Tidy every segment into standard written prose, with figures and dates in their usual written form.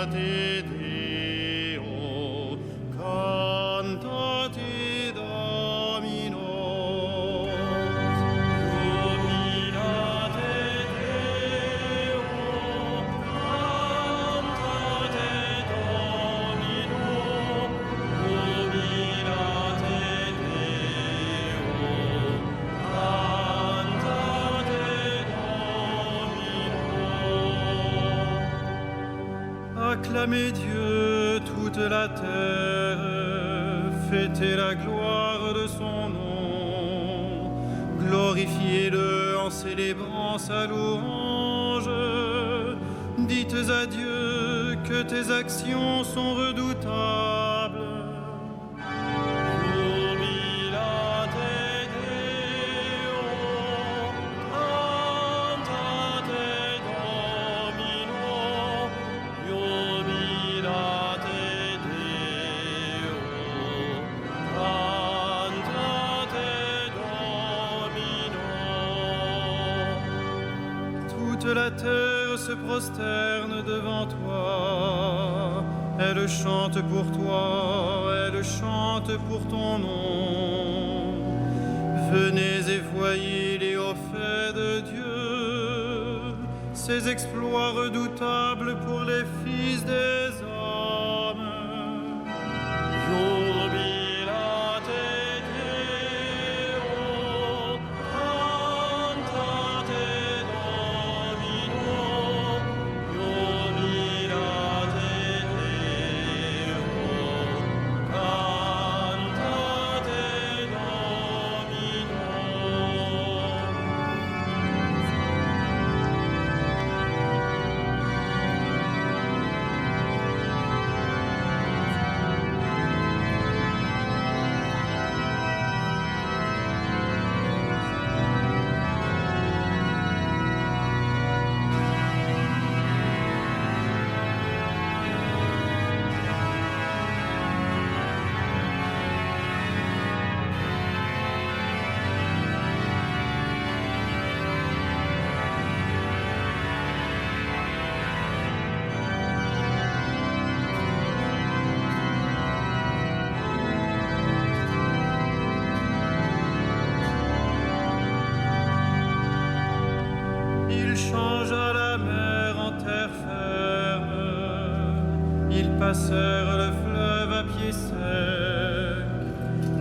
te Deo, cantate Domino. Jubilate Deo, cantate Domino. Jubilate Deo, cantate Domino. Acclamez Dieu toute la terre, fêtez la gloire de son nom, glorifiez-le en célébrant sa louange, dites à Dieu que tes actions sont redoutables. Jubilate Deo, cantate Domino. Jubilate Deo, cantate Domino. Toute la terre se prosterne devant toi, elle chante pour toi, elle chante pour ton nom. Venez et voyez les hauts faits de Dieu, ses exploits redoutables pour les fils des hommes. Jubilate Deo, cantate Domino. Jubilate Deo, cantate Domino. Il changea la mer en terre ferme, ils passèrent le fleuve à pied sec.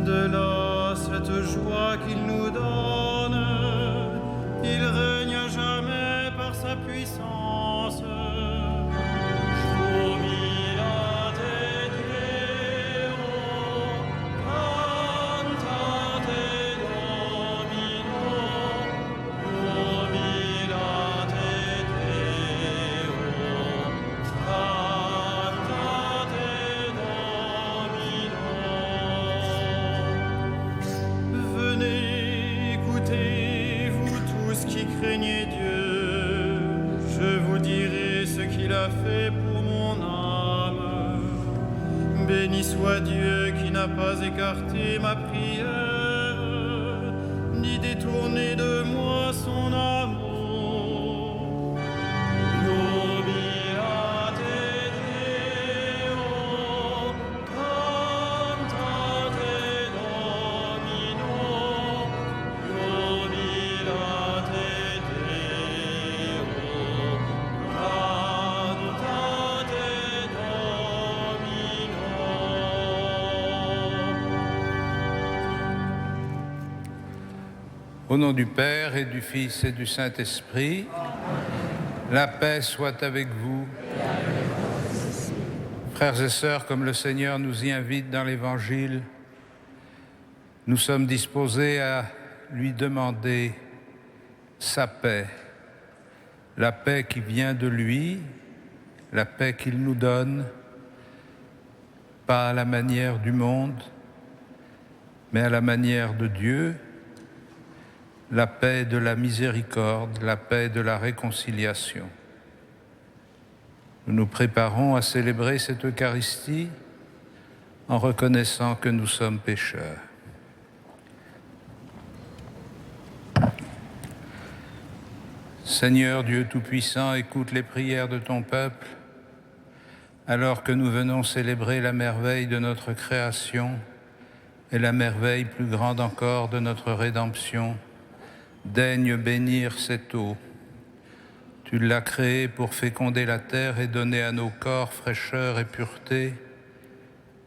De là, cette joie qu'il nous donne, il règne à jamais par sa puissance. Jubilate Deo, cantate Domino. Jubilate Deo, cantate Domino. Venez, écoutez, vous tous qui craignez Dieu, je vous dirai ce qu'il a fait pour mon âme. Béni soit Dieu qui n'a pas écarté ma prière, ni détourné de moi son amour. Jubilate Deo, cantate Domino. Jubilate Deo, cantate Domino. Au nom du Père et du Fils et du Saint-Esprit, la paix soit avec vous. Frères et sœurs, comme le Seigneur nous y invite dans l'Évangile, nous sommes disposés à lui demander sa paix, la paix qui vient de lui, la paix qu'il nous donne, pas à la manière du monde, mais à la manière de Dieu, la paix de la miséricorde, la paix de la réconciliation. Nous nous préparons à célébrer cette Eucharistie en reconnaissant que nous sommes pécheurs. Seigneur Dieu Tout-Puissant, écoute les prières de ton peuple. alors que nous venons célébrer la merveille de notre création et la merveille plus grande encore de notre rédemption, daigne bénir cette eau. Tu l'as créée pour féconder la terre et donner à nos corps fraîcheur et pureté.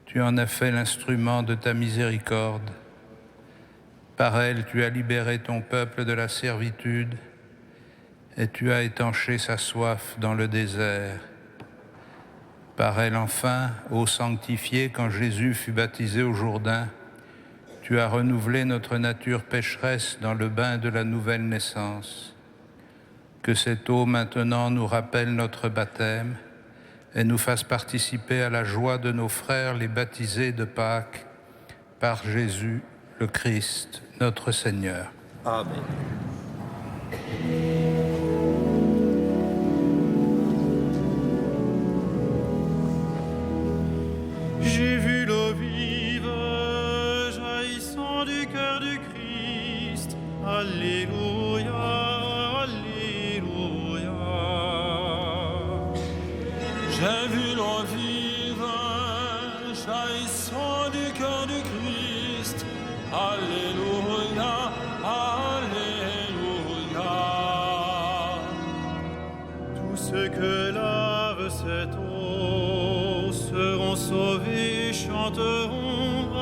Tu en as fait l'instrument de ta miséricorde. Par elle, tu as libéré ton peuple de la servitude et tu as étanché sa soif dans le désert. Par elle, enfin, eau sanctifiée, quand Jésus fut baptisé au Jourdain, tu as renouvelé notre nature pécheresse dans le bain de la nouvelle naissance. Que cette eau maintenant nous rappelle notre baptême et nous fasse participer à la joie de nos frères les baptisés de Pâques par Jésus le Christ, notre Seigneur. Amen. J'ai vu l'eau vive jaillissant du cœur du Christ. Alléluia, alléluia. J'ai vu l'eau vive jaillissant du cœur du Christ. Alléluia, alléluia. Tous ceux que lave cette eau seront sauvés et chanteront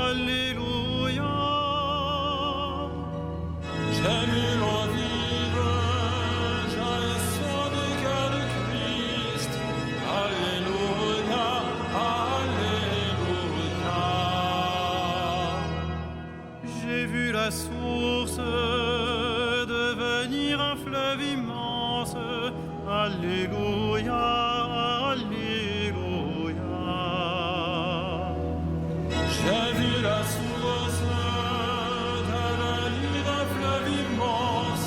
Alléluia. J'ai vu l'eau vive jaillissant du cœur du Christ. Alléluia, alléluia. J'ai vu la source devenir un fleuve immense. Alléluia, alléluia. J'ai vu la source devenir un fleuve immense.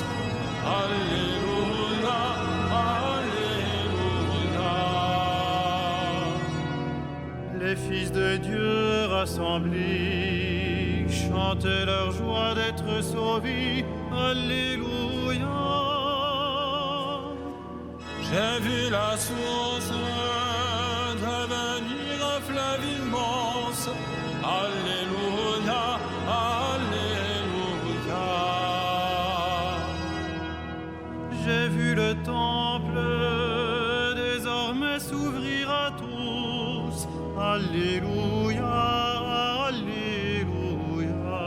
Alléluia, alléluia. Les fils de Dieu rassemblés chantaient leur joie d'être sauvés. Alléluia. J'ai vu la source devenir un fleuve immense. Alléluia, alléluia. J'ai vu le temple désormais s'ouvrir à tous. Alléluia, alléluia.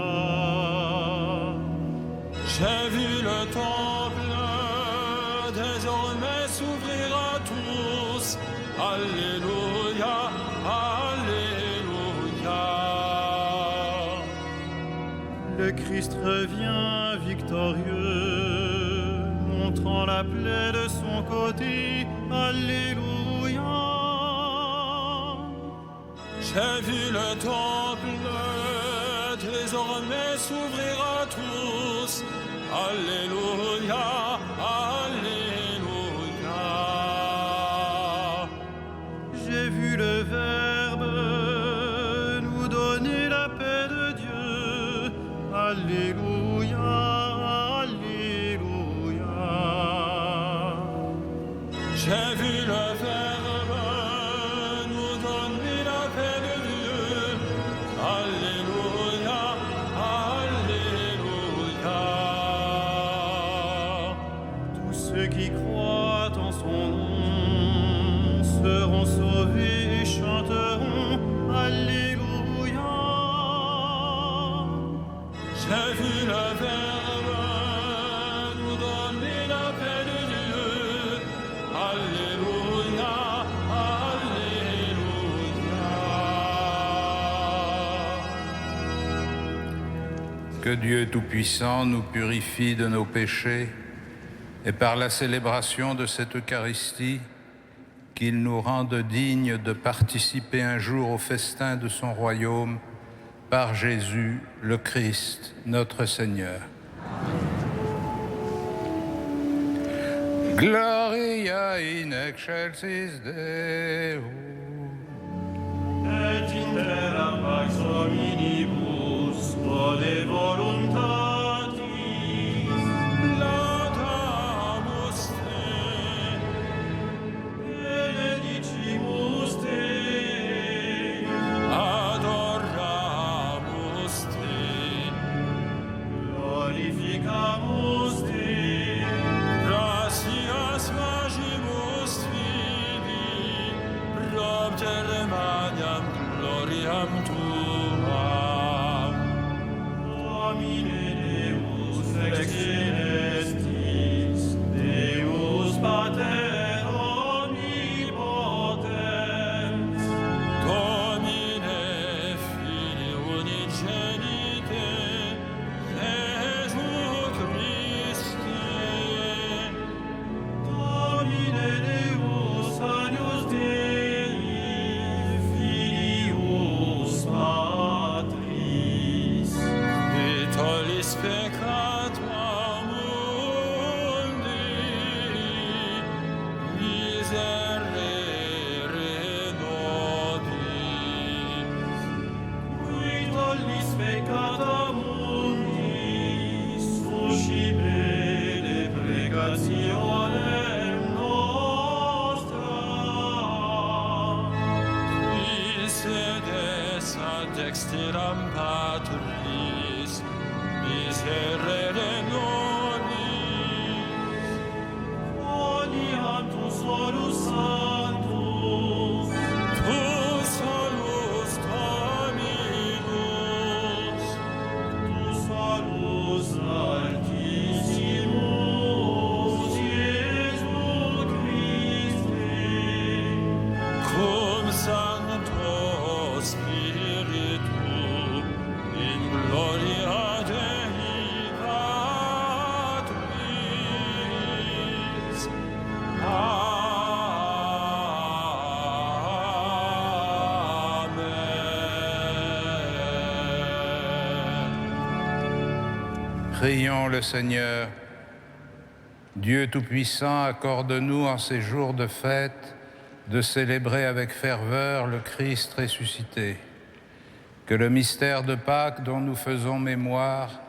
J'ai vu le temple désormais s'ouvrir à tous. Alléluia, alléluia. Le Christ revient victorieux, montrant la plaie de son côté. Alléluia. J'ai vu le temple désormais s'ouvrir à tous. Alléluia, alléluia. J'ai vu le Verbe nous donner la paix de Dieu. Alléluia, alléluia. J'ai vu le Verbe nous donner la paix de Dieu. Alléluia, alléluia. Tous ceux qui croient en son nom seront sauvés et chanteront Alléluia. J'ai vu le Verbe nous donner la paix de Dieu. Alléluia, alléluia. Que Dieu Tout-Puissant nous purifie de nos péchés et par la célébration de cette Eucharistie, qu'il nous rende dignes de participer un jour au festin de son royaume par Jésus le Christ, notre Seigneur. Gloria in excelsis Deo. Et in terra pax hominibus vole voluntatis. Laudamus te, Benedicimus te. propter maniam gloriam tuam. Domine Deus ex celestis, Deus Pater omnipotens, Domine Filii unigenite, Jesu Christe, Domine Deus agnus Dei, Filius Patris, et tollis peccatua mundi, miserere nobis. qui tollis peccata mundi, suscipe deprecationem nostra. Qui sedes ad dexteram Patris, miserere nobis. Odiam tu solus sanctus, Tu solus Dominus, tu solus altissimus, Iesu Christe, cum Sancto Spiritu, in gloria Dei Patris. Amen. Prions le Seigneur. Dieu Tout-Puissant, accorde-nous en ces jours de fête de célébrer avec ferveur le Christ ressuscité. Que le mystère de Pâques dont nous faisons mémoire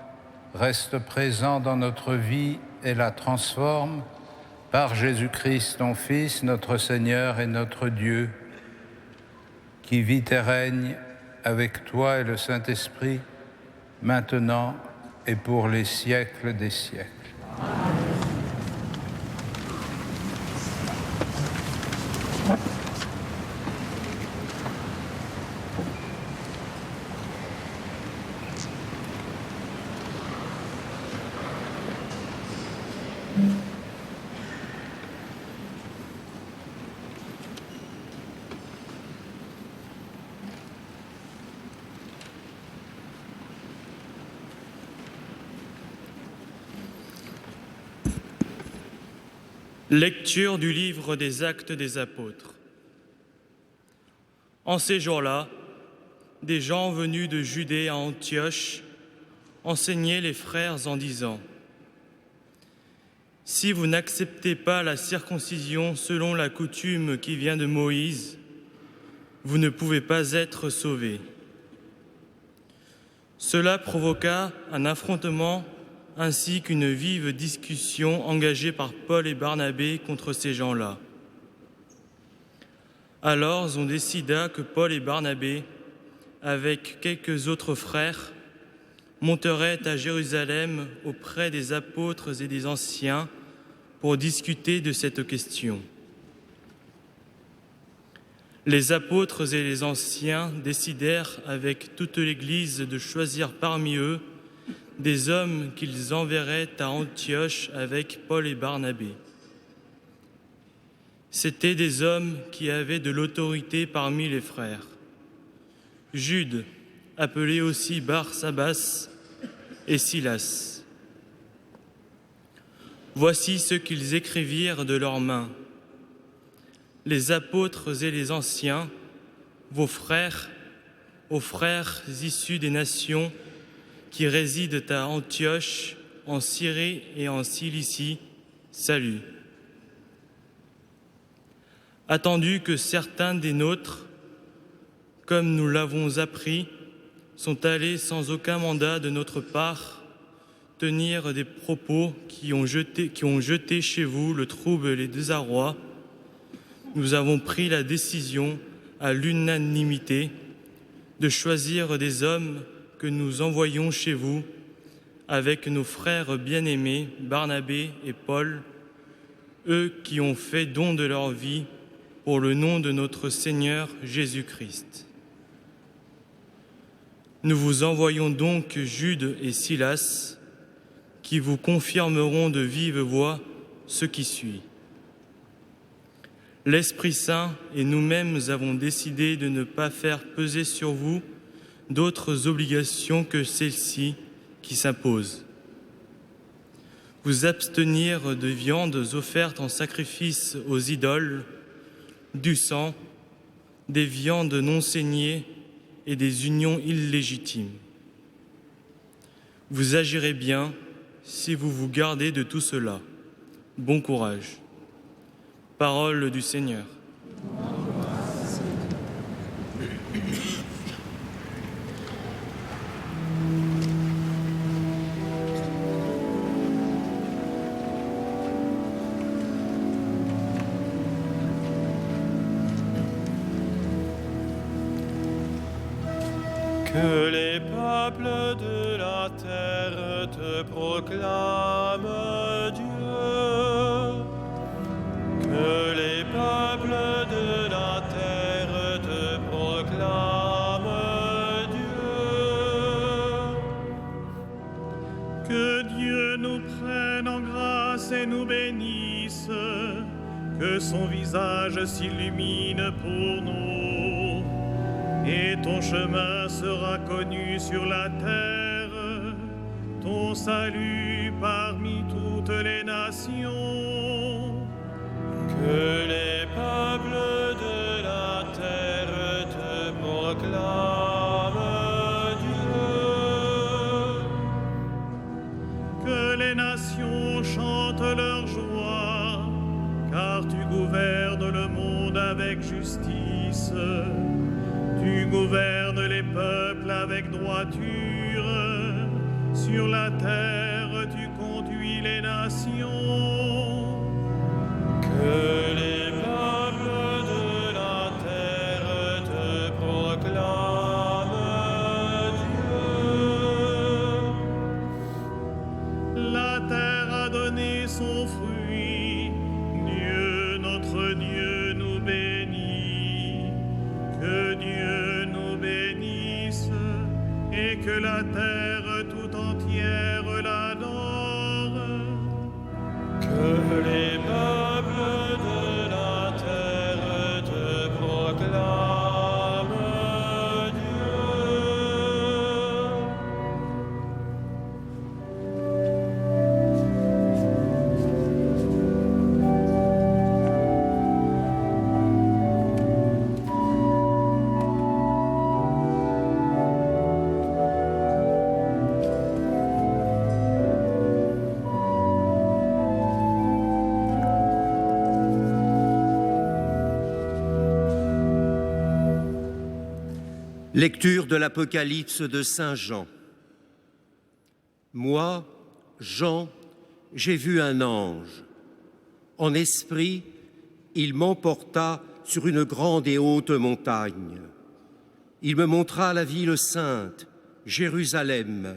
reste présent dans notre vie et la transforme par Jésus-Christ, ton Fils, notre Seigneur et notre Dieu, qui vit et règne avec toi et le Saint-Esprit, maintenant et pour les siècles des siècles. Lecture du livre des Actes des Apôtres. En ces jours-là, des gens venus de Judée à Antioche enseignaient les frères en disant : « Si vous n'acceptez pas la circoncision selon la coutume qui vient de Moïse, vous ne pouvez pas être sauvés. » Cela provoqua un affrontement ainsi qu'une vive discussion engagée par Paul et Barnabé contre ces gens-là. Alors on décida que Paul et Barnabé, avec quelques autres frères, monteraient à Jérusalem auprès des apôtres et des anciens pour discuter de cette question. Les apôtres et les anciens décidèrent avec toute l'Église de choisir parmi eux des hommes qu'ils enverraient à Antioche avec Paul et Barnabé. C'étaient des hommes qui avaient de l'autorité parmi les frères. Jude, appelé aussi Barsabas, et Silas. Voici ce qu'ils écrivirent de leurs mains. Les apôtres et les anciens, vos frères, aux frères issus des nations qui résident à Antioche, en Syrie et en Cilicie, salut. Attendu que certains des nôtres, comme nous l'avons appris, sont allés sans aucun mandat de notre part tenir des propos qui ont jeté chez vous le trouble et les désarrois, nous avons pris la décision à l'unanimité de choisir des hommes que nous envoyons chez vous avec nos frères bien-aimés Barnabé et Paul, eux qui ont fait don de leur vie pour le nom de notre Seigneur Jésus-Christ. Nous vous envoyons donc Jude et Silas, qui vous confirmeront de vive voix ce qui suit. L'Esprit Saint et nous-mêmes avons décidé de ne pas faire peser sur vous d'autres obligations que celles-ci qui s'imposent. Vous abstenir de viandes offertes en sacrifice aux idoles, du sang, des viandes non saignées et des unions illégitimes. Vous agirez bien si vous vous gardez de tout cela. Bon courage. Parole du Seigneur. Que les peuples de la terre te proclament, Dieu. Que les peuples de la terre te proclament, Dieu. Que Dieu nous prenne en grâce et nous bénisse, que son visage s'illumine pour nous, et ton chemin sera connu sur la terre, ton salut parmi toutes les nations. Que les peuples de la terre te proclament, Dieu. Que les nations chantent leur joie, car tu gouvernes le monde avec justice. Tu gouvernes les peuples avec droiture. Sur la terre, tu conduis les nations. Que les peuples de la terre te proclament, Dieu. La terre a donné son fruit. Dieu, notre Dieu, nous bénit. Que Dieu nous bénisse et que la terre tout entière l'adore. Que les peuples de la terre te proclament, Lecture de l'Apocalypse de Saint Jean. Moi, Jean, j'ai vu un ange. En esprit, il m'emporta sur une grande et haute montagne. Il me montra la ville sainte, Jérusalem,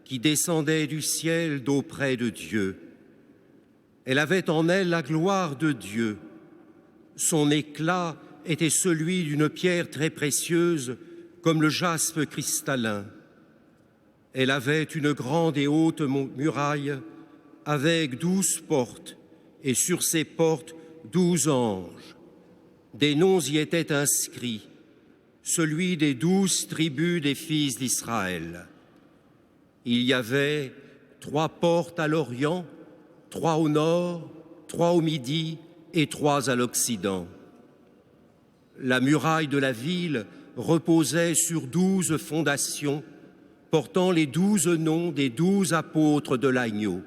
qui descendait du ciel d'auprès de Dieu. Elle avait en elle la gloire de Dieu. Son éclat était celui d'une pierre très précieuse, comme le jaspe cristallin. Elle avait une grande et haute muraille avec 12 portes, et sur ces portes 12 anges. Des noms y étaient inscrits, celui des 12 tribus des fils d'Israël. Il y avait 3 portes à l'Orient, 3 au nord, 3 au midi et 3 à l'Occident. La muraille de la ville reposait sur 12 fondations, portant les 12 noms des 12 apôtres de l'agneau.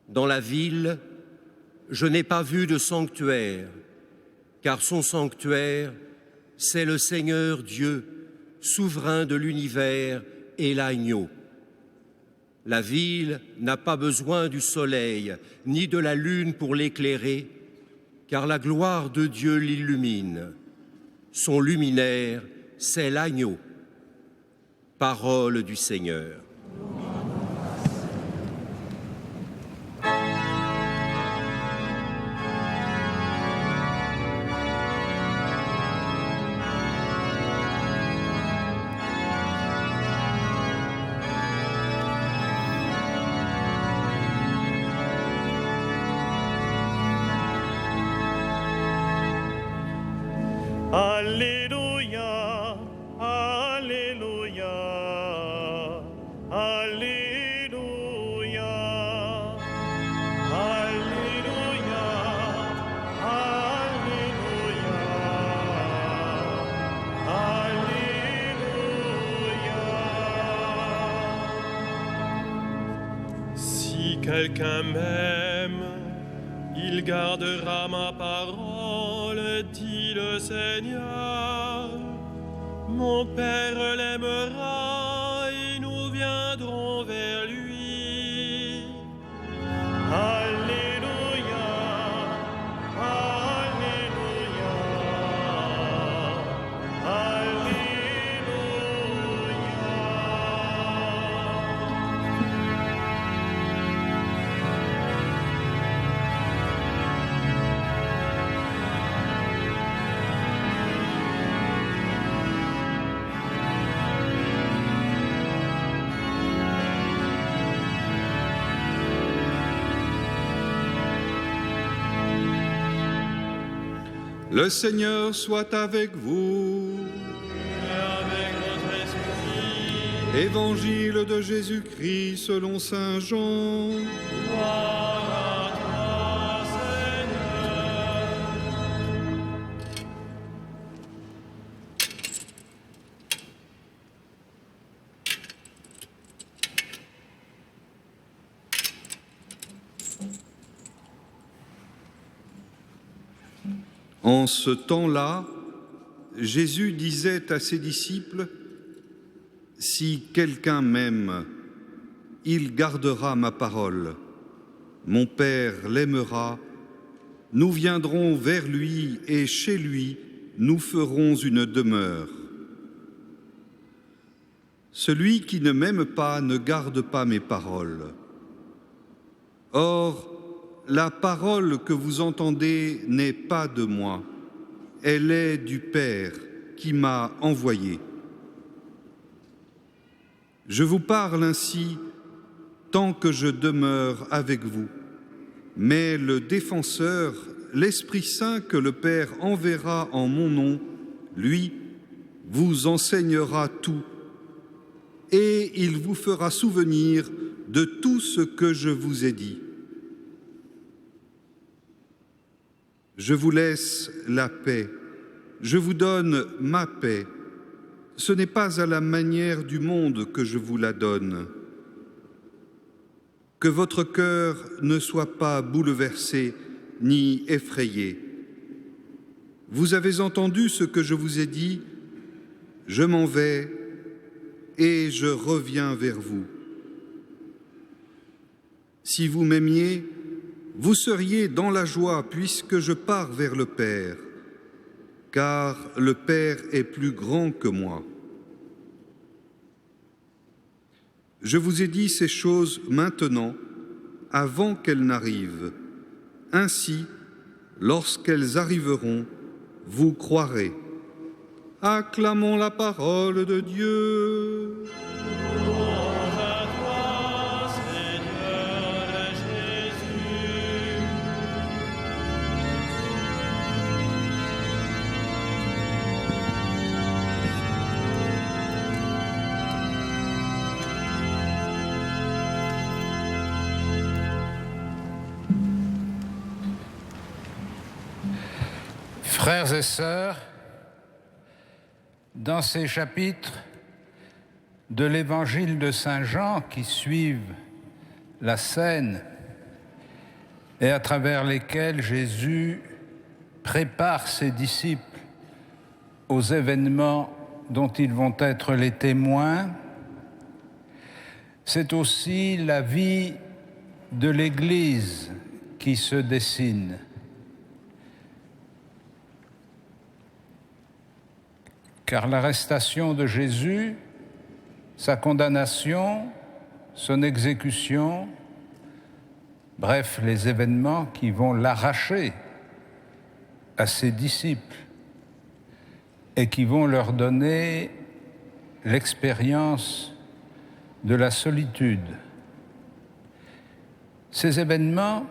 Dans la ville, je n'ai pas vu de sanctuaire, car son sanctuaire, c'est le Seigneur Dieu, souverain de l'univers et l'agneau. La ville n'a pas besoin du soleil, ni de la lune pour l'éclairer, car la gloire de Dieu l'illumine. Son luminaire, c'est l'agneau. Parole du Seigneur. Alléluia, Alléluia, Alléluia, Alléluia, Alléluia, Alléluia. Si quelqu'un m'aime, il gardera ma parole, dit le Seigneur. Mon Père l'aimera et nous viendrons vers lui. Alléluia, Alléluia, Le Seigneur soit avec vous. et avec votre esprit. Évangile de Jésus-Christ selon saint Jean. Gloire à toi, Seigneur. En ce temps-là, Jésus disait à ses disciples, « Si quelqu'un m'aime, il gardera ma parole. Mon Père l'aimera, nous viendrons vers lui et chez lui, nous ferons une demeure. Celui qui ne m'aime pas ne garde pas mes paroles. Or, la parole que vous entendez n'est pas de moi, elle est du Père qui m'a envoyé. Je vous parle ainsi tant que je demeure avec vous, mais le Défenseur, l'Esprit Saint que le Père enverra en mon nom, lui, vous enseignera tout, et il vous fera souvenir de tout ce que je vous ai dit. Je vous laisse la paix, je vous donne ma paix. Ce n'est pas à la manière du monde que je vous la donne. Que votre cœur ne soit pas bouleversé ni effrayé. Vous avez entendu ce que je vous ai dit, je m'en vais et je reviens vers vous. Si vous m'aimiez, vous seriez dans la joie puisque je pars vers le Père, car le Père est plus grand que moi. Je vous ai dit ces choses maintenant, avant qu'elles n'arrivent. Ainsi, lorsqu'elles arriveront, vous croirez. Acclamons la parole de Dieu. Frères et sœurs, dans ces chapitres de l'évangile de Saint Jean qui suivent la scène et à travers lesquels Jésus prépare ses disciples aux événements dont ils vont être les témoins, c'est aussi la vie de l'Église qui se dessine. Car l'arrestation de Jésus, sa condamnation, son exécution, bref, les événements qui vont l'arracher à ses disciples et qui vont leur donner l'expérience de la solitude. Ces événements,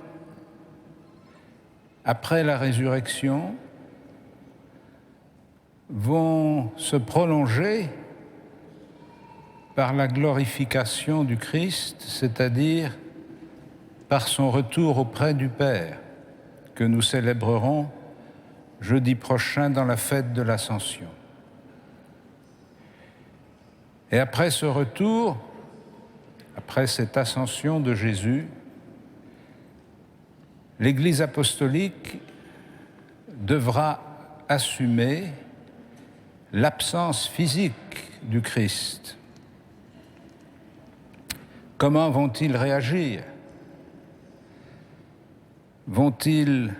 après la résurrection, vont se prolonger par la glorification du Christ, c'est-à-dire par son retour auprès du Père, que nous célébrerons jeudi prochain dans la fête de l'Ascension. Et après ce retour, après cette ascension de Jésus, l'Église apostolique devra assumer l'absence physique du Christ. Comment vont-ils réagir? Vont-ils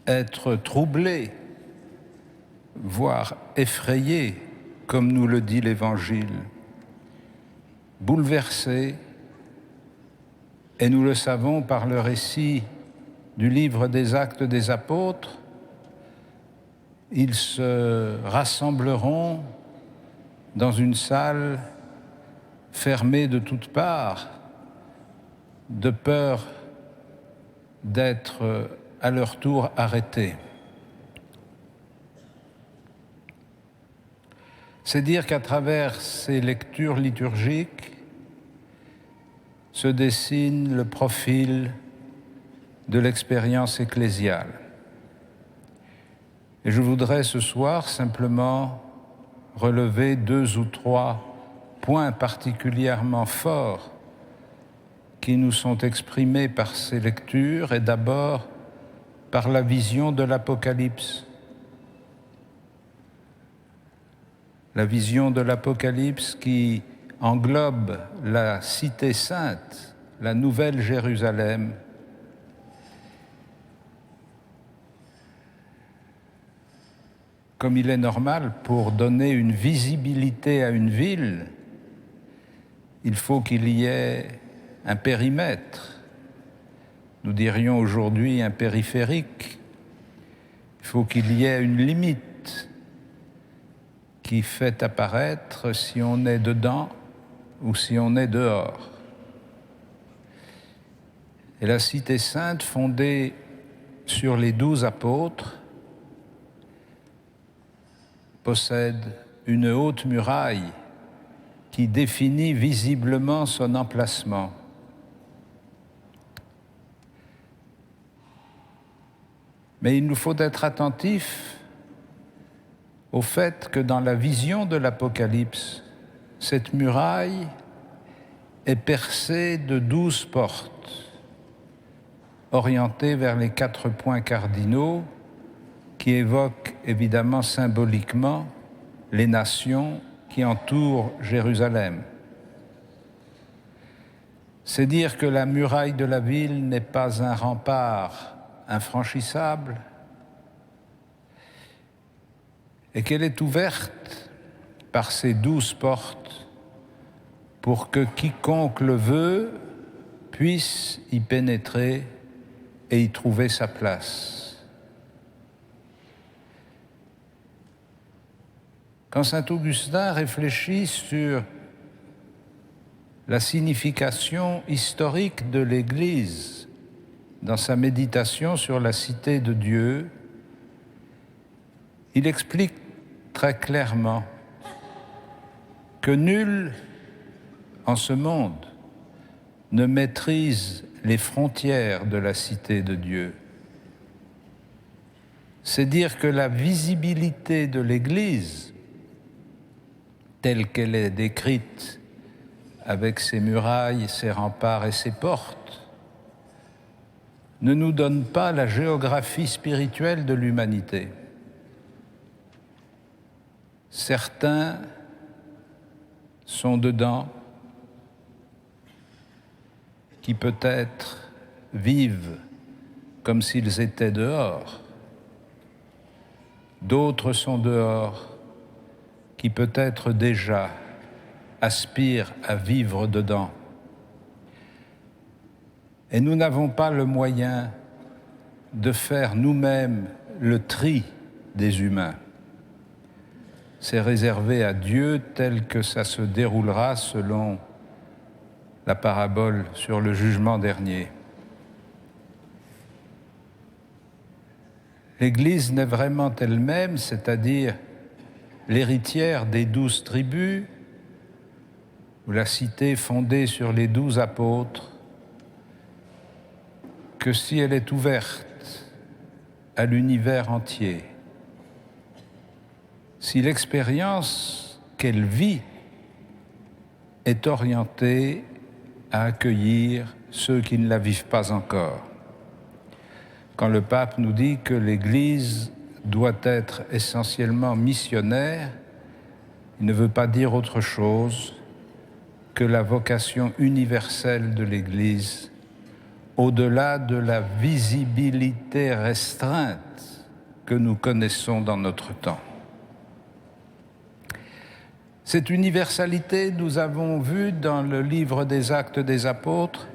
être troublés, voire effrayés, comme nous le dit l'Évangile, bouleversés, et nous le savons par le récit du livre des Actes des Apôtres, ils se rassembleront dans une salle fermée de toutes parts, de peur d'être à leur tour arrêtés. C'est dire qu'à travers ces lectures liturgiques se dessine le profil de l'expérience ecclésiale. Et je voudrais ce soir simplement relever 2 ou 3 points particulièrement forts qui nous sont exprimés par ces lectures, et d'abord par la vision de l'Apocalypse. La vision de l'Apocalypse qui englobe la cité sainte, la Nouvelle Jérusalem, comme il est normal, pour donner une visibilité à une ville, il faut qu'il y ait un périmètre. Nous dirions aujourd'hui un périphérique. Il faut qu'il y ait une limite qui fait apparaître si on est dedans ou si on est dehors. Et la cité sainte, fondée sur les 12 apôtres, possède une haute muraille qui définit visiblement son emplacement. Mais il nous faut être attentifs au fait que dans la vision de l'Apocalypse, cette muraille est percée de 12 portes, orientées vers les 4 points cardinaux qui évoquent évidemment symboliquement les nations qui entourent Jérusalem. C'est dire que la muraille de la ville n'est pas un rempart infranchissable et qu'elle est ouverte par ces 12 portes pour que quiconque le veut puisse y pénétrer et y trouver sa place. Quand saint Augustin réfléchit sur la signification historique de l'Église dans sa méditation sur la cité de Dieu, il explique très clairement que nul en ce monde ne maîtrise les frontières de la cité de Dieu. C'est dire que la visibilité de l'Église, telle qu'elle est décrite avec ses murailles, ses remparts et ses portes, ne nous donne pas la géographie spirituelle de l'humanité. Certains sont dedans, qui peut-être vivent comme s'ils étaient dehors. D'autres sont dehors, qui peut-être déjà aspirent à vivre dedans. Et nous n'avons pas le moyen de faire nous-mêmes le tri des humains. C'est réservé à Dieu tel que ça se déroulera selon la parabole sur le jugement dernier. L'Église n'est vraiment elle-même, c'est-à-dire l'héritière des 12 tribus, ou la cité fondée sur les 12 apôtres, que si elle est ouverte à l'univers entier, si l'expérience qu'elle vit est orientée à accueillir ceux qui ne la vivent pas encore. Quand le pape nous dit que l'Église doit être essentiellement missionnaire, il ne veut pas dire autre chose que la vocation universelle de l'Église, au-delà de la visibilité restreinte que nous connaissons dans notre temps. Cette universalité, nous avons vu dans le livre des Actes des Apôtres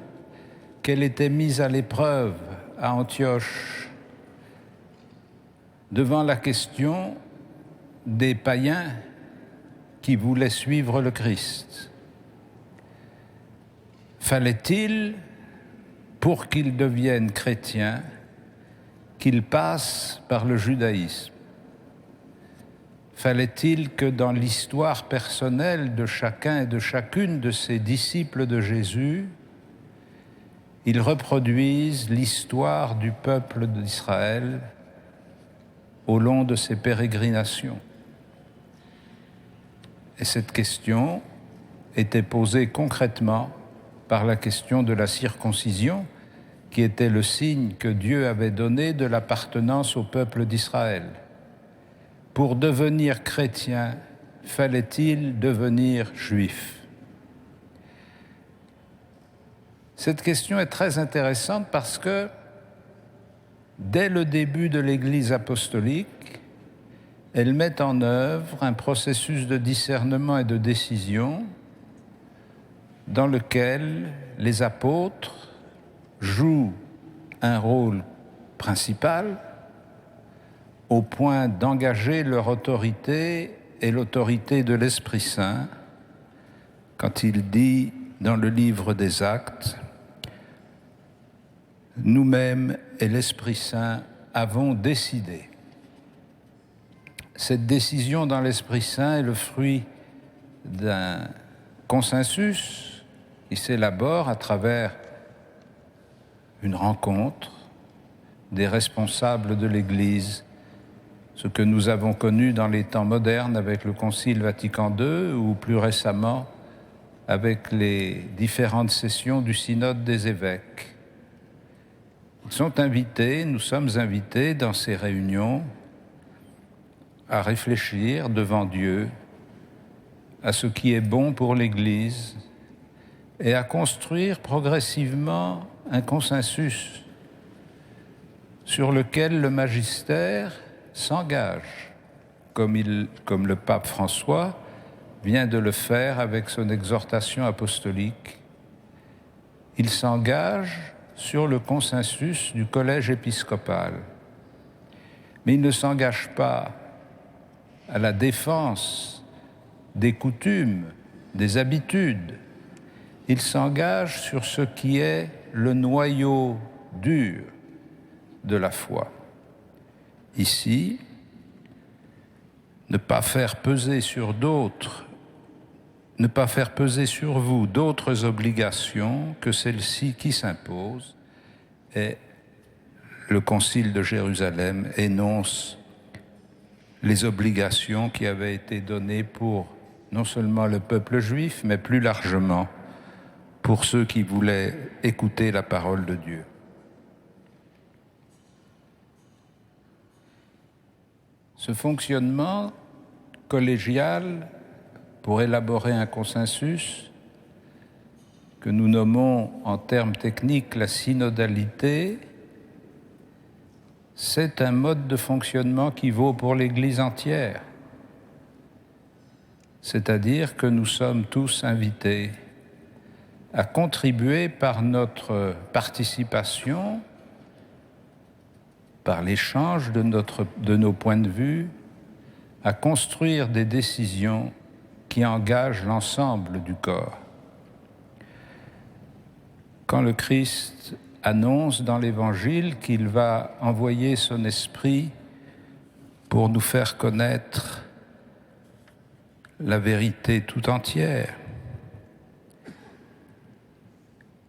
qu'elle était mise à l'épreuve à Antioche devant la question des païens qui voulaient suivre le Christ. Fallait-il, pour qu'ils deviennent chrétiens, qu'ils passent par le judaïsme? Fallait-il que dans l'histoire personnelle de chacun et de chacune de ces disciples de Jésus, ils reproduisent l'histoire du peuple d'Israël au long de ses pérégrinations? Et cette question était posée concrètement par la question de la circoncision, qui était le signe que Dieu avait donné de l'appartenance au peuple d'Israël. Pour devenir chrétien, fallait-il devenir juif? Cette question est très intéressante parce que, dès le début de l'Église apostolique, elle met en œuvre un processus de discernement et de décision dans lequel les apôtres jouent un rôle principal au point d'engager leur autorité et l'autorité de l'Esprit Saint quand il dit dans le livre des Actes « Nous-mêmes et l'Esprit Saint avons décidé ». Cette décision dans l'Esprit Saint est le fruit d'un consensus qui s'élabore à travers une rencontre des responsables de l'Église, ce que nous avons connu dans les temps modernes avec le Concile Vatican II ou plus récemment avec les différentes sessions du Synode des évêques. Ils sont invités, nous sommes invités dans ces réunions à réfléchir devant Dieu à ce qui est bon pour l'Église et à construire progressivement un consensus sur lequel le magistère s'engage, comme le pape François vient de le faire avec son exhortation apostolique. Il s'engage sur le consensus du collège épiscopal, mais il ne s'engage pas à la défense des coutumes, des habitudes. Il s'engage sur ce qui est le noyau dur de la foi. Ici, ne pas faire peser sur d'autres, ne pas faire peser sur vous d'autres obligations que celles-ci qui s'imposent, et le Concile de Jérusalem énonce les obligations qui avaient été données pour non seulement le peuple juif, mais plus largement pour ceux qui voulaient écouter la parole de Dieu. Ce fonctionnement collégial pour élaborer un consensus que nous nommons en termes techniques la synodalité, c'est un mode de fonctionnement qui vaut pour l'Église entière. C'est-à-dire que nous sommes tous invités à contribuer par notre participation, par l'échange de nos points de vue, à construire des décisions qui engagent l'ensemble du corps. Quand le Christ annonce dans l'Évangile qu'il va envoyer son esprit pour nous faire connaître la vérité tout entière.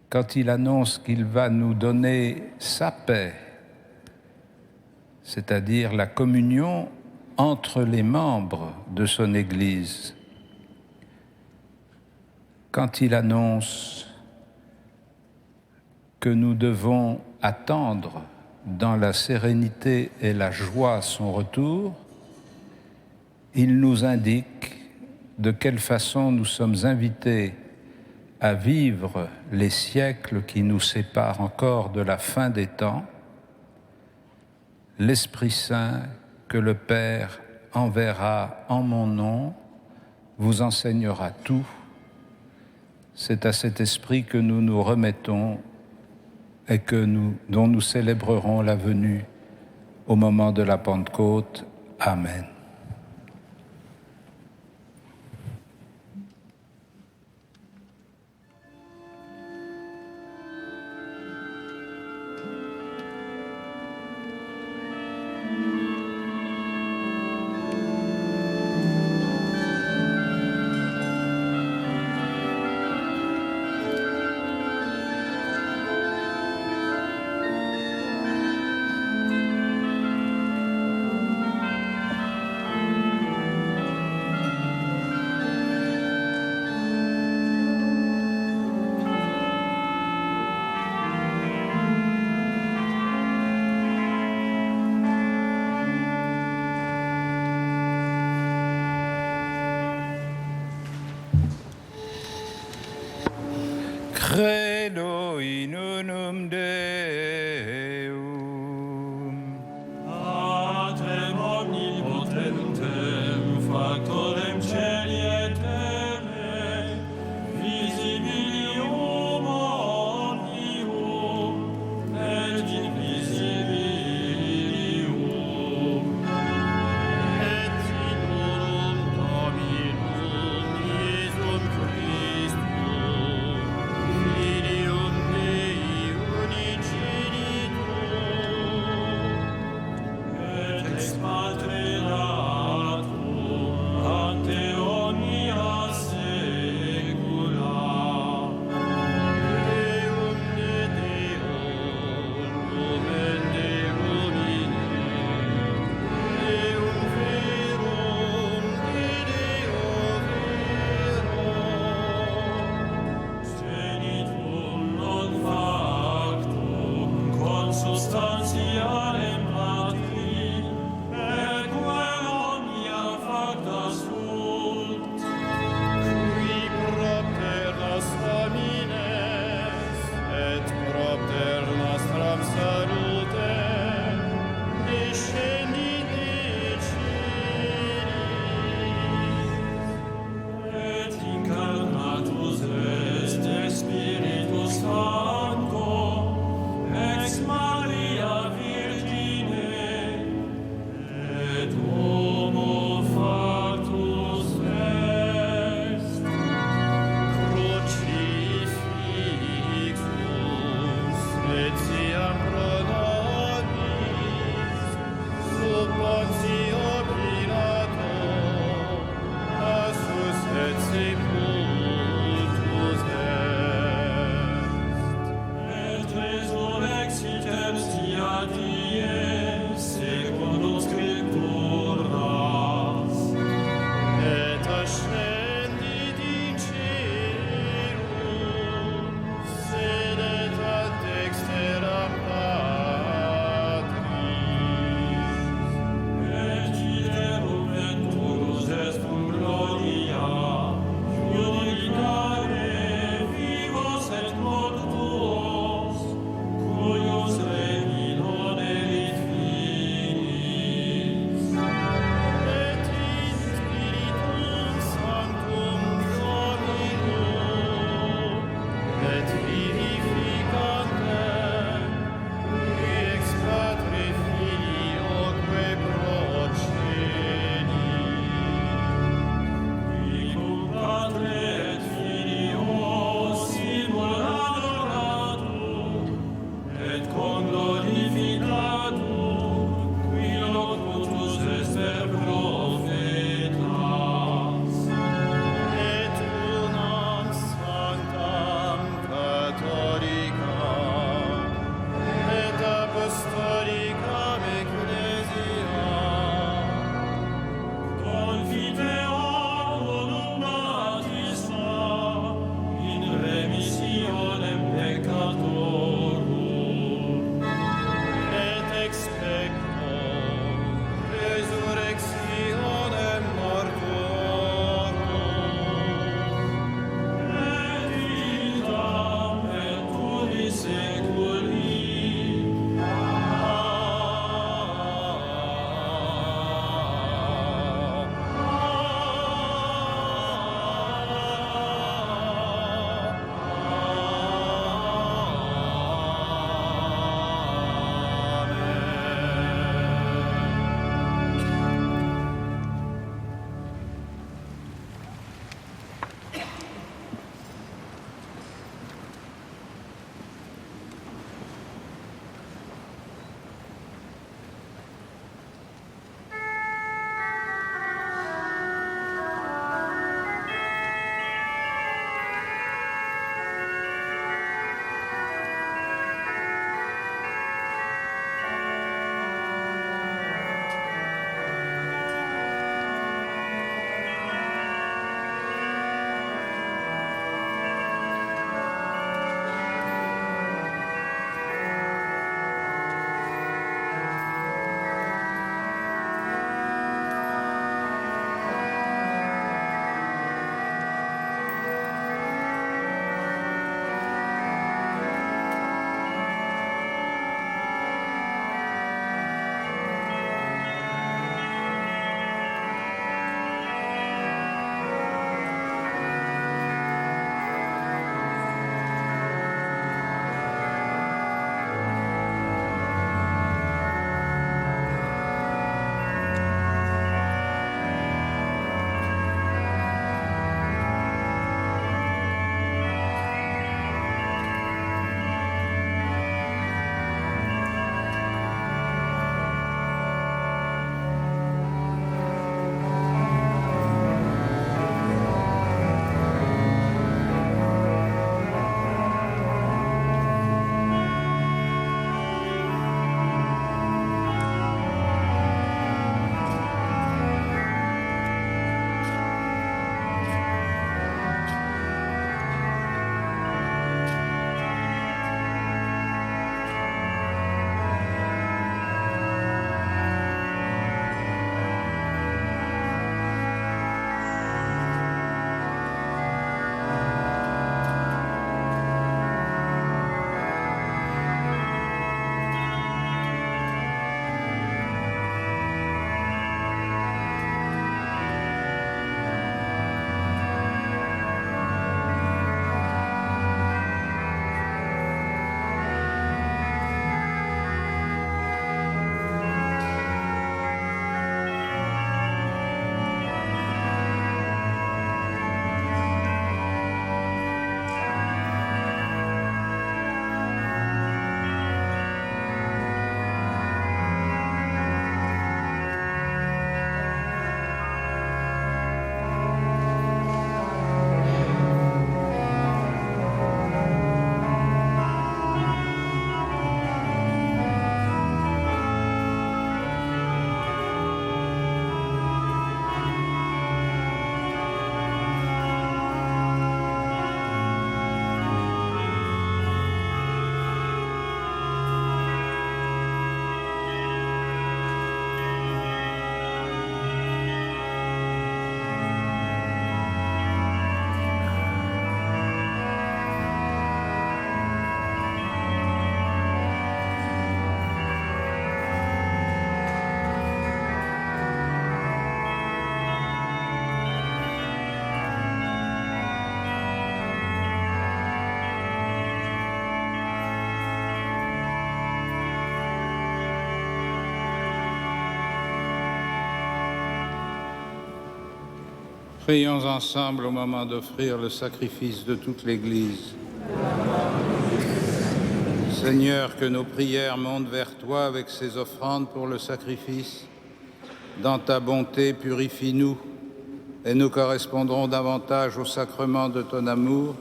Quand il annonce qu'il va nous donner sa paix, c'est-à-dire la communion entre les membres de son Église, quand il annonce que nous devons attendre dans la sérénité et la joie son retour, il nous indique de quelle façon nous sommes invités à vivre les siècles qui nous séparent encore de la fin des temps. L'Esprit Saint que le Père enverra en mon nom vous enseignera tout. C'est à cet Esprit que nous nous remettons et dont nous célébrerons la venue au moment de la Pentecôte. Amen. Credo in unum Deum. Patrem omnipotentem, factorem celi et terrae, visibilium omnium, et invisibilium. Et sicurum Dominum Iesum Christum, Filium Dei Prions ensemble au moment d'offrir le sacrifice de toute l'Église. Seigneur, que nos prières montent vers toi avec ces offrandes pour le sacrifice. Dans ta bonté, purifie-nous et nous correspondrons davantage au sacrement de ton amour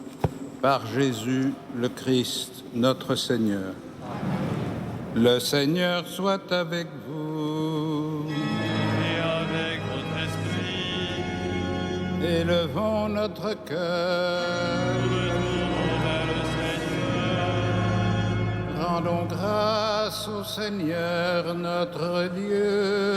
par Jésus le Christ, notre Seigneur. Le Seigneur soit avec vous. Et avec votre esprit. Élevons notre cœur. Retournons vers le Seigneur. Rendons grâce au Seigneur notre Dieu.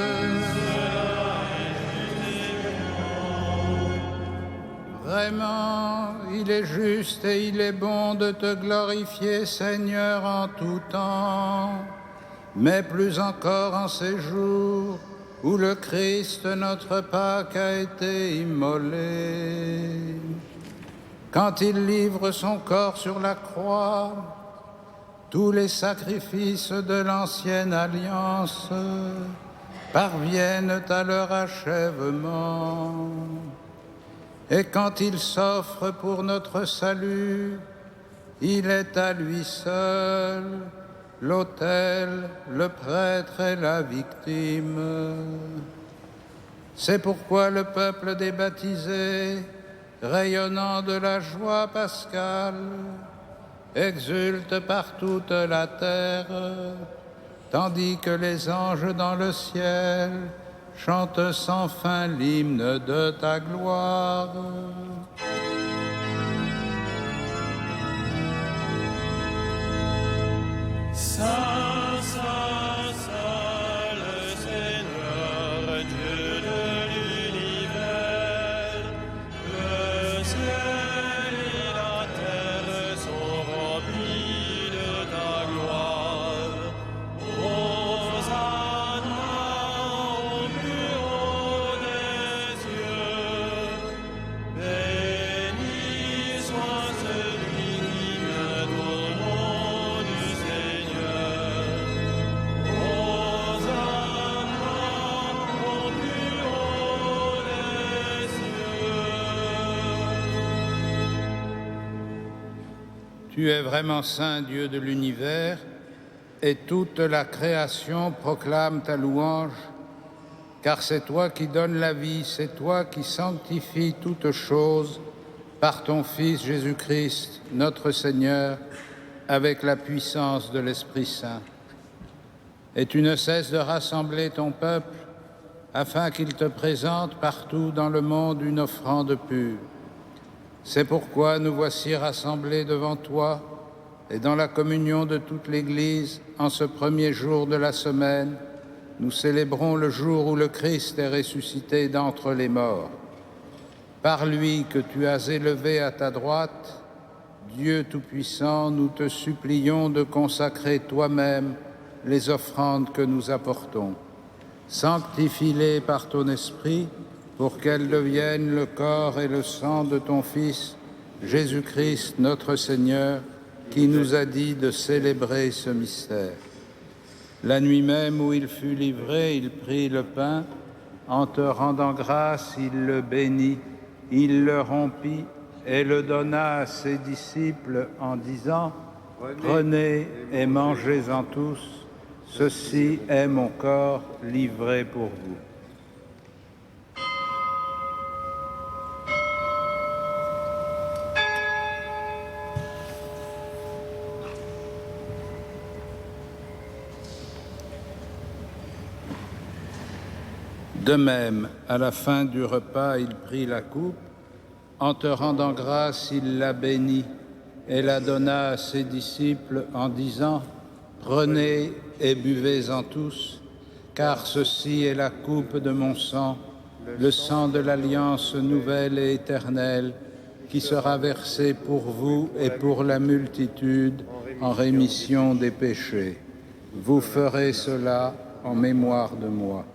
Vraiment, il est juste et il est bon de te glorifier, Seigneur, en tout temps, mais plus encore en ces jours où le Christ, notre Pâque, a été immolé. Quand il livre son corps sur la croix, tous les sacrifices de l'ancienne alliance parviennent à leur achèvement. Et quand il s'offre pour notre salut, il est à lui seul l'autel, le prêtre et la victime. C'est pourquoi le peuple des baptisés, rayonnant de la joie pascale, exulte par toute la terre, tandis que les anges dans le ciel chante sans fin l'hymne de ta gloire. Saint, Saint, Saint, le Seigneur, Dieu de l'univers, le ciel et la terre sont remplis de ta gloire. Hosanna au plus haut des cieux, béni soit celui qui vient au nom du Seigneur. Hosanna au plus haut des cieux. Tu es vraiment saint, Dieu de l'univers, et toute la création proclame ta louange, car c'est toi qui donnes la vie, c'est toi qui sanctifies toutes choses par ton Fils Jésus-Christ, notre Seigneur, avec la puissance de l'Esprit Saint. Et tu ne cesses de rassembler ton peuple afin qu'il te présente partout dans le monde une offrande pure. C'est pourquoi nous voici rassemblés devant toi et dans la communion de toute l'Église, en ce premier jour de la semaine, nous célébrons le jour où le Christ est ressuscité d'entre les morts. Par lui que tu as élevé à ta droite, Dieu Tout-Puissant, nous te supplions de consacrer toi-même les offrandes que nous apportons. Sanctifie-les par ton Esprit, pour qu'elles deviennent le corps et le sang de ton Fils, Jésus-Christ notre Seigneur, qui nous a dit de célébrer ce mystère. La nuit même où il fut livré, il prit le pain, en te rendant grâce, il le bénit, il le rompit et le donna à ses disciples en disant : « Prenez et mangez-en tous, ceci est mon corps livré pour vous. » De même, à la fin du repas, il prit la coupe. En te rendant grâce, il la bénit et la donna à ses disciples en disant : « Prenez et buvez-en tous, car ceci est la coupe de mon sang, le sang de l'alliance nouvelle et éternelle, qui sera versé pour vous et pour la multitude en rémission des péchés. Vous ferez cela en mémoire de moi. »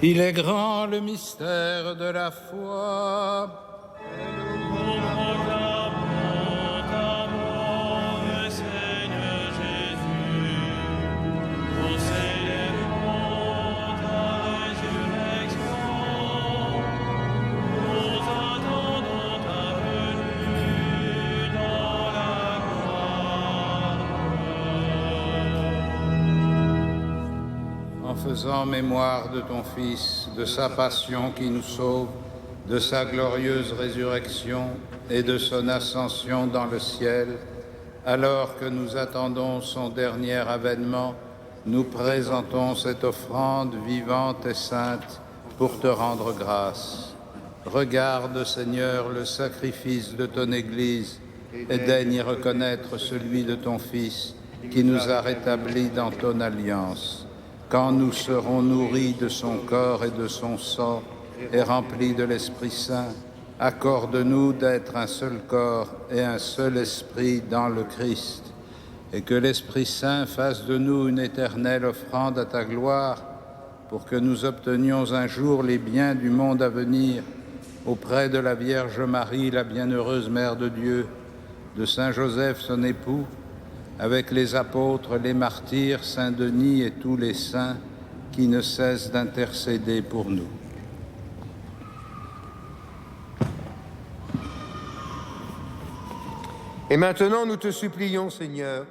Il est grand le mystère de la foi. Nous proclamons faisant mémoire de ton Fils, de sa passion qui nous sauve, de sa glorieuse résurrection et de son ascension dans le ciel, alors que nous attendons son dernier avènement, nous présentons cette offrande vivante et sainte pour te rendre grâce. Regarde, Seigneur, le sacrifice de ton Église et daigne y reconnaître celui de ton Fils qui nous a rétablis dans ton alliance. Quand nous serons nourris de son corps et de son sang et remplis de l'Esprit Saint, accorde-nous d'être un seul corps et un seul esprit dans le Christ, et que l'Esprit Saint fasse de nous une éternelle offrande à ta gloire, pour que nous obtenions un jour les biens du monde à venir, auprès de la Vierge Marie, la bienheureuse Mère de Dieu, de Saint Joseph, son époux, avec les apôtres, les martyrs, Saint Denis et tous les saints qui ne cessent d'intercéder pour nous. Et maintenant, nous te supplions, Seigneur,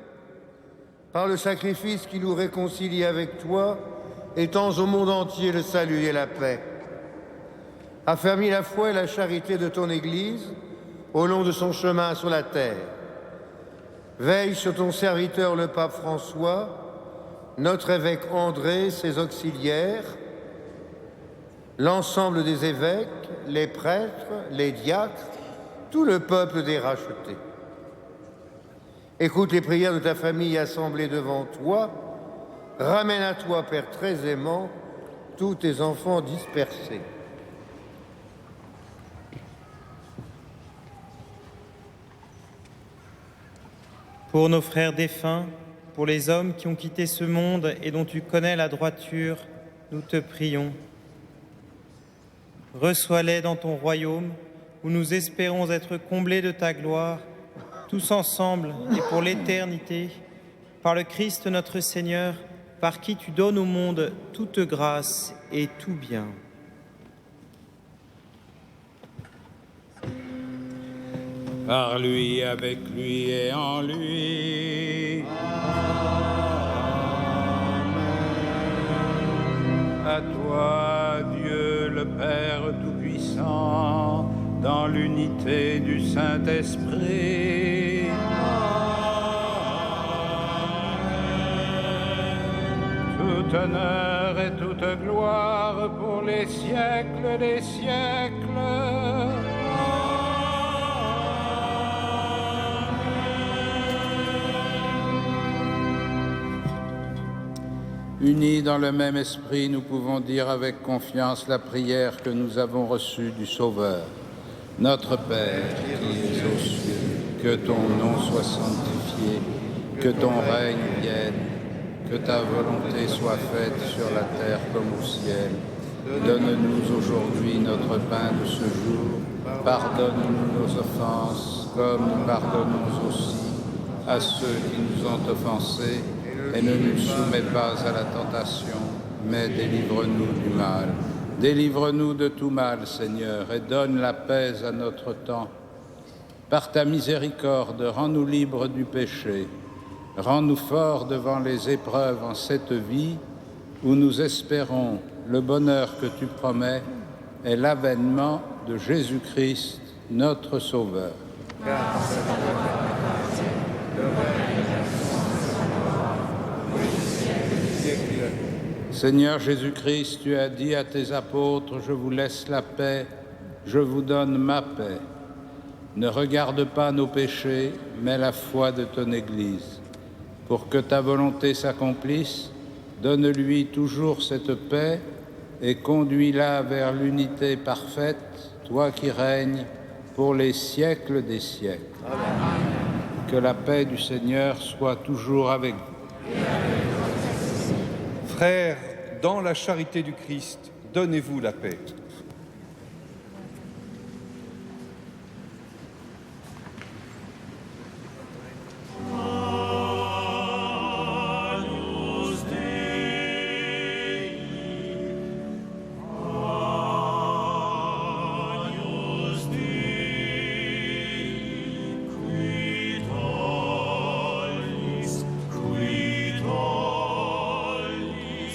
par le sacrifice qui nous réconcilie avec toi, étends au monde entier le salut et la paix. Affermis la foi et la charité de ton Église au long de son chemin sur la terre. Veille sur ton serviteur le pape François, notre évêque André, ses auxiliaires, l'ensemble des évêques, les prêtres, les diacres, tout le peuple des rachetés. Écoute les prières de ta famille assemblée devant toi. Ramène à toi, Père très aimant, tous tes enfants dispersés. Pour nos frères défunts, pour les hommes qui ont quitté ce monde et dont tu connais la droiture, nous te prions. Reçois-les dans ton royaume, où nous espérons être comblés de ta gloire, tous ensemble et pour l'éternité, par le Christ notre Seigneur, par qui tu donnes au monde toute grâce et tout bien. Par lui, avec lui et en lui. Amen. À toi, Dieu le Père Tout-Puissant, dans l'unité du Saint-Esprit. Tout honneur et toute gloire pour les siècles des siècles. Unis dans le même esprit, nous pouvons dire avec confiance la prière que nous avons reçue du Sauveur. Notre Père, qui es aux cieux, que ton nom soit sanctifié, que ton règne vienne, que ta volonté soit faite sur la terre comme au ciel. Donne-nous aujourd'hui notre pain de ce jour. Pardonne-nous nos offenses, comme nous pardonnons aussi à ceux qui nous ont offensés. Et ne nous soumets pas à la tentation, mais délivre-nous du mal. Délivre-nous de tout mal, Seigneur, et donne la paix à notre temps. Par ta miséricorde, rends-nous libres du péché. Rends-nous forts devant les épreuves en cette vie où nous espérons le bonheur que tu promets et l'avènement de Jésus-Christ, notre Sauveur. Seigneur Jésus-Christ, tu as dit à tes apôtres, je vous laisse la paix, je vous donne ma paix. Ne regarde pas nos péchés, mais la foi de ton Église. Pour que ta volonté s'accomplisse, donne-lui toujours cette paix et conduis-la vers l'unité parfaite, toi qui règnes pour les siècles des siècles. Amen. Que la paix du Seigneur soit toujours avec vous. Frères, dans la charité du Christ, donnez-vous la paix.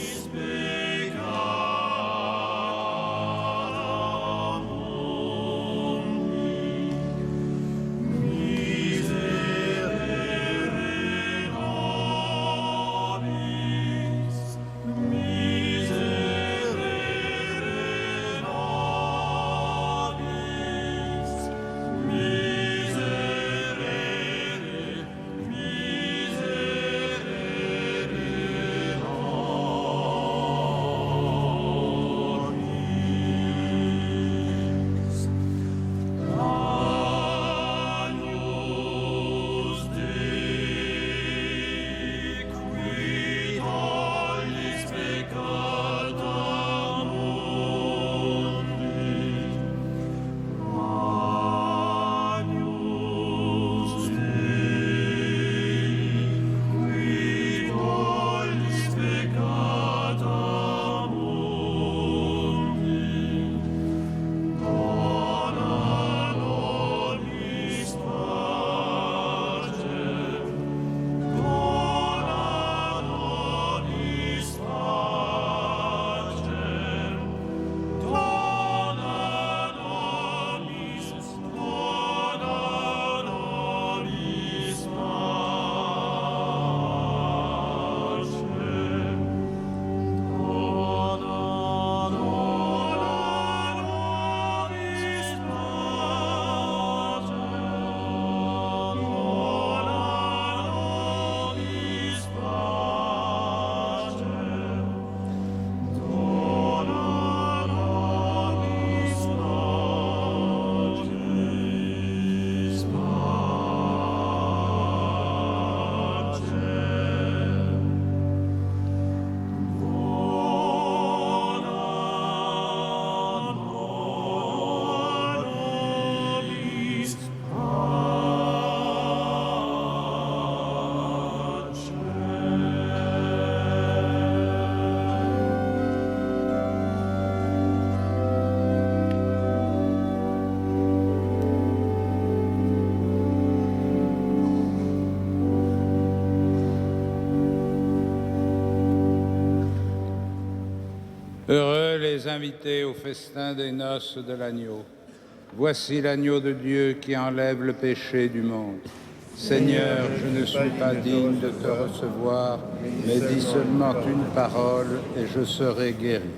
Spiritus Heureux les invités au festin des noces de l'agneau. Voici l'agneau de Dieu qui enlève le péché du monde. Seigneur, je ne suis pas digne de te recevoir, mais dis seulement une parole et je serai guéri.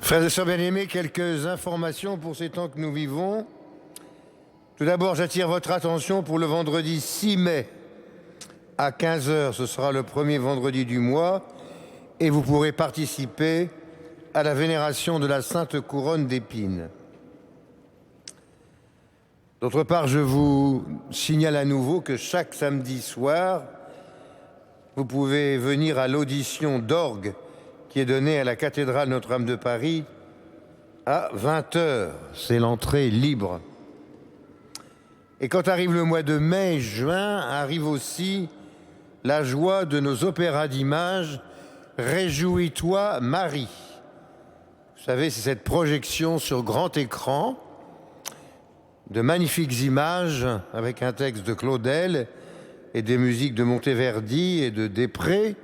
Frères et sœurs bien-aimés, quelques informations pour ces temps que nous vivons. Tout d'abord, j'attire votre attention pour le vendredi 6 mai à 15h. Ce sera le premier vendredi du mois et vous pourrez participer à la vénération de la Sainte Couronne d'Épines. D'autre part, je vous signale à nouveau que chaque samedi soir, vous pouvez venir à l'audition d'orgue qui est donnée à la cathédrale Notre-Dame de Paris à 20h. C'est l'entrée libre. Et quand arrive le mois de mai et juin, arrive aussi la joie de nos opéras d'images « Réjouis-toi, Marie ». Vous savez, c'est cette projection sur grand écran de magnifiques images avec un texte de Claudel et des musiques de Monteverdi et de Després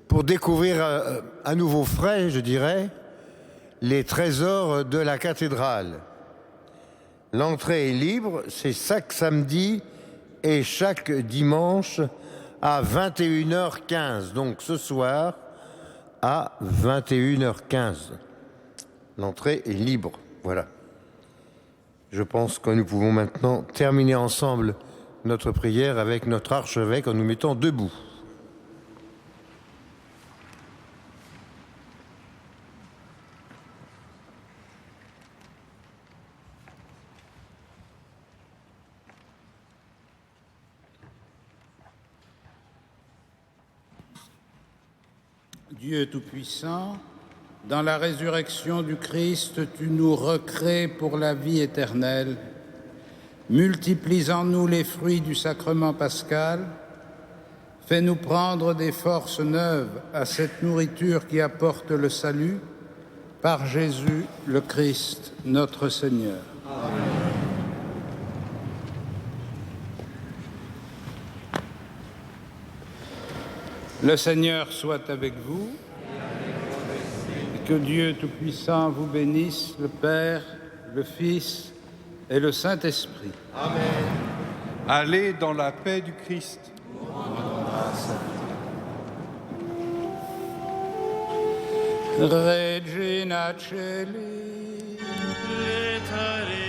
pour découvrir à nouveau frais, je dirais, les trésors de la cathédrale. L'entrée est libre, c'est chaque samedi et chaque dimanche à 21h15. Donc ce soir à 21h15. L'entrée est libre. Voilà. Je pense que nous pouvons maintenant terminer ensemble notre prière avec notre archevêque en nous mettant debout. Dieu Tout-Puissant, dans la résurrection du Christ, tu nous recrées pour la vie éternelle. Multiplie en nous les fruits du sacrement pascal. Fais-nous prendre des forces neuves à cette nourriture qui apporte le salut, par Jésus le Christ, notre Seigneur. Amen. Le Seigneur soit avec vous. Et que Dieu Tout-Puissant vous bénisse, le Père, le Fils et le Saint-Esprit. Amen. Allez dans la paix du Christ. Regina Celi. Letare